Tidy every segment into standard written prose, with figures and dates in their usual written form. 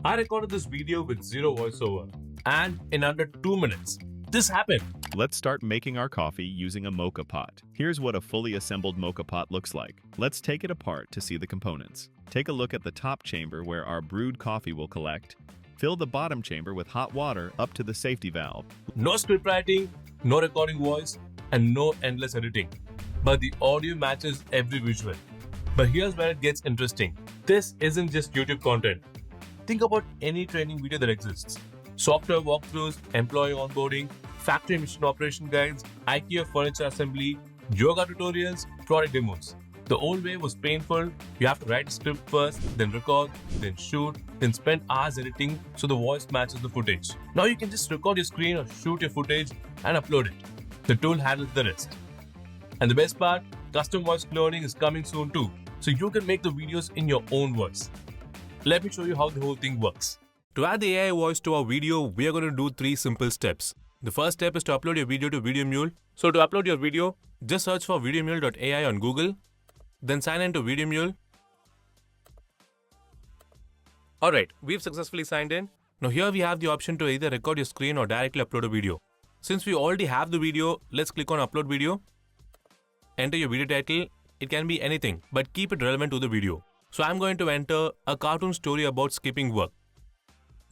I recorded this video with zero voiceover, and in under 2 minutes, this happened. Let's start making our coffee using a mocha pot. Here's what a fully assembled mocha pot looks like. Let's take it apart to see the components. Take a look at the top chamber where our brewed coffee will collect. Fill the bottom chamber with hot water up to the safety valve. No script writing, no recording voice, and no endless editing. But the audio matches every visual. But here's where it gets interesting. This isn't just YouTube content. Think about any training video that exists. Software walkthroughs, employee onboarding, factory mission operation guides, IKEA furniture assembly, yoga tutorials, product demos. The old way was painful. You have to write a script first, then record, then shoot, then spend hours editing so the voice matches the footage. Now you can just record your screen or shoot your footage and upload it. The tool handles the rest. And the best part, custom voice cloning is coming soon too, so you can make the videos in your own voice. Let me show you how the whole thing works. To add the AI voice to our video, we are going to do 3 simple steps. The first step is to upload your video to VideoMule. So to upload your video, just search for VideoMule.ai on Google, then sign in to VideoMule. Alright, we've successfully signed in. Now here we have the option to either record your screen or directly upload a video. Since we already have the video, let's click on Upload Video. Enter your video title. It can be anything, but keep it relevant to the video. So I'm going to enter a cartoon story about skipping work.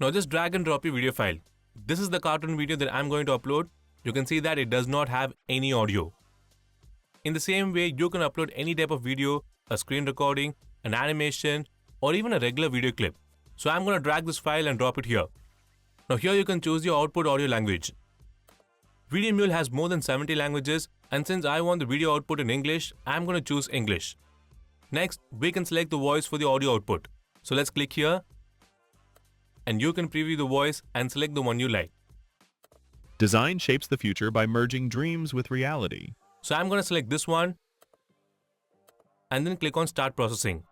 Now just drag and drop your video file. This is the cartoon video that I'm going to upload. You can see that it does not have any audio. In the same way, you can upload any type of video, a screen recording, an animation, or even a regular video clip. So I'm going to drag this file and drop it here. Now here you can choose your output audio language. VideoMule has more than 70 languages, and since I want the video output in English, I'm going to choose English. Next, we can select the voice for the audio output. So let's click here, and you can preview the voice and select the one you like. Design shapes the future by merging dreams with reality. So I'm going to select this one, and then click on Start Processing.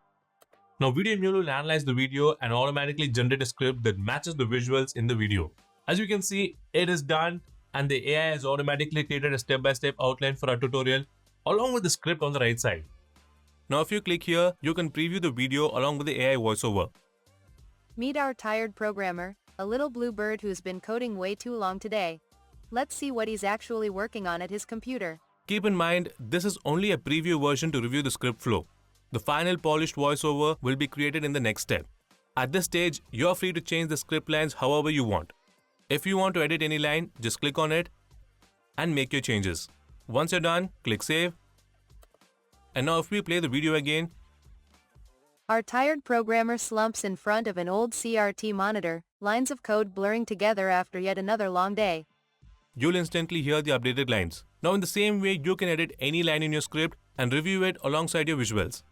Now VideoMule will analyze the video and automatically generate a script that matches the visuals in the video. As you can see, it is done, and the AI has automatically created a step-by-step outline for our tutorial along with the script on the right side. Now if you click here, you can preview the video along with the AI voiceover. Meet our tired programmer, a little blue bird who's been coding way too long today. Let's see what he's actually working on at his computer. Keep in mind, this is only a preview version to review the script flow. The final polished voiceover will be created in the next step. At this stage, you're free to change the script lines however you want. If you want to edit any line, just click on it and make your changes. Once you're done, click Save. And now if we play the video again, our tired programmer slumps in front of an old CRT monitor, lines of code blurring together after yet another long day. You'll instantly hear the updated lines. Now in the same way, you can edit any line in your script and review it alongside your visuals.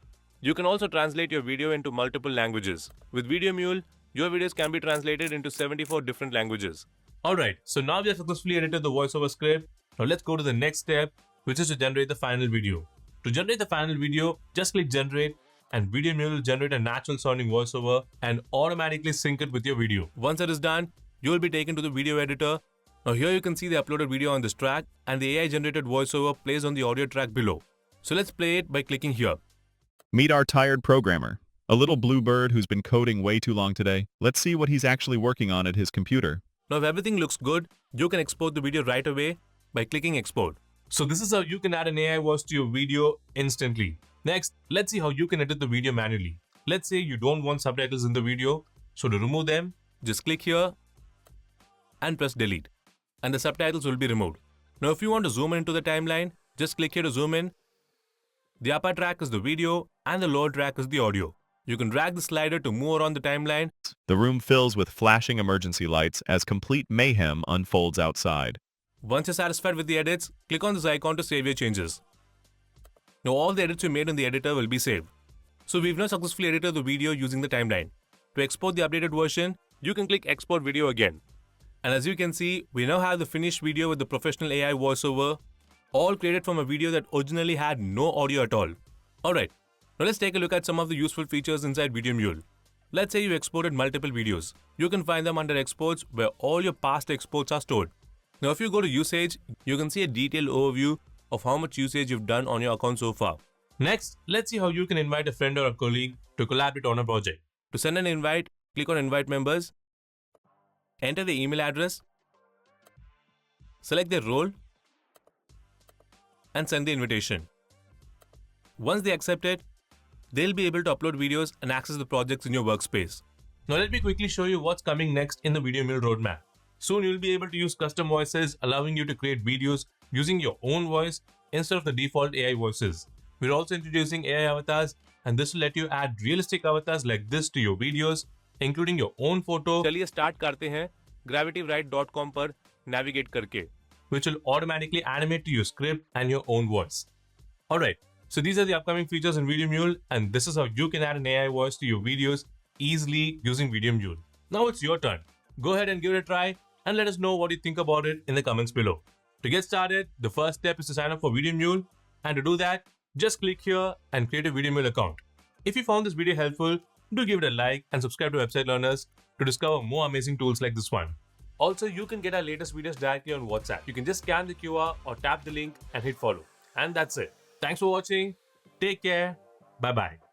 You can also translate your video into multiple languages. With VideoMule, your videos can be translated into 74 different languages. Alright, so now we have successfully edited the voiceover script. Now let's go to the next step, which is to generate the final video. To generate the final video, just click Generate, and VideoMule will generate a natural sounding voiceover and automatically sync it with your video. Once it is done, you will be taken to the video editor. Now here you can see the uploaded video on this track, and the AI generated voiceover plays on the audio track below. So let's play it by clicking here. Meet our tired programmer, a little blue bird who's been coding way too long today. Let's see what he's actually working on at his computer. Now if everything looks good, you can export the video right away by clicking Export. So this is how you can add an AI voice to your video instantly. Next, let's see how you can edit the video manually. Let's say you don't want subtitles in the video, so to remove them, just click here and press Delete, and the subtitles will be removed. Now if you want to zoom into the timeline, just click here to zoom in. The upper track is the video and the lower track is the audio. You can drag the slider to move around the timeline. The room fills with flashing emergency lights as complete mayhem unfolds outside. Once you're satisfied with the edits, click on this icon to save your changes. Now all the edits you made in the editor will be saved. So we've now successfully edited the video using the timeline. To export the updated version, you can click Export Video again. And as you can see, we now have the finished video with the professional AI voiceover, all created from a video that originally had no audio at all. Alright, now let's take a look at some of the useful features inside VideoMule. Let's say you exported multiple videos. You can find them under Exports where all your past exports are stored. Now if you go to Usage, you can see a detailed overview of how much usage you've done on your account so far. Next, let's see how you can invite a friend or a colleague to collaborate on a project. To send an invite, click on invite members, enter the email address, select their role, and send the invitation. Once they accept it, they'll be able to upload videos and access the projects in your workspace. Now let me quickly show you what's coming next in the VideoMule roadmap. Soon you'll be able to use custom voices, allowing you to create videos using your own voice instead of the default AI voices. We're also introducing AI avatars, and this will let you add realistic avatars like this to your videos, including your own photo. चलिए start करते हैं GravityWrite.com पर navigate करके, which will automatically animate to your script and your own voice. Alright, so these are the upcoming features in VideoMule, and this is how you can add an AI voice to your videos easily using VideoMule. Now it's your turn. Go ahead and give it a try and let us know what you think about it in the comments below. To get started, the first step is to sign up for VideoMule, and to do that, just click here and create a VideoMule account. If you found this video helpful, do give it a like and subscribe to Website Learners to discover more amazing tools like this one. Also, you can get our latest videos directly on WhatsApp. You can just scan the QR or tap the link and hit follow. And that's it. Thanks for watching. Take care. Bye-bye.